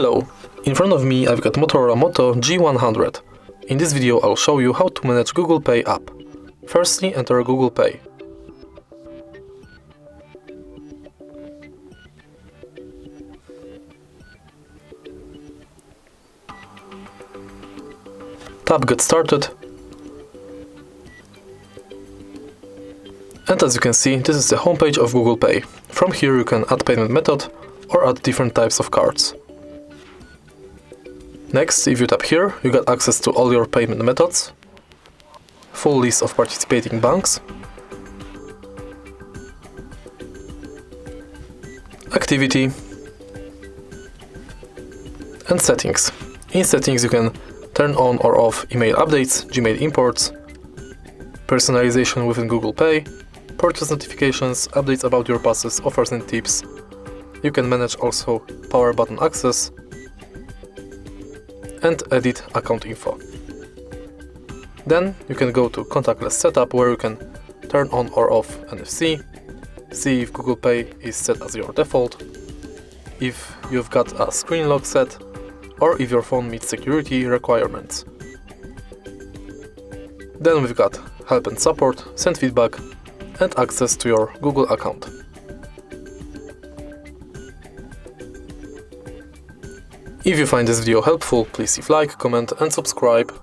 Hello, in front of me I've got Motorola Moto G100. In this video I'll show you how to manage Google Pay app. Firstly, enter Google Pay. Tap Get Started. And as you can see, this is the homepage of Google Pay. From here you can add payment method or add different types of cards. Next, if you tap here, you get access to all your payment methods, full list of participating banks, activity, and settings. In settings you can turn on or off email updates, Gmail imports, personalization within Google Pay, purchase notifications, updates about your passes, offers and tips. You can manage also power button access and edit account info. Then you can go to contactless setup, where you can turn on or off NFC, see if Google Pay is set as your default, if you've got a screen lock set, or if your phone meets security requirements. Then we've got help and support, send feedback, and access to your Google account. If you find this video helpful, please leave like, comment and subscribe.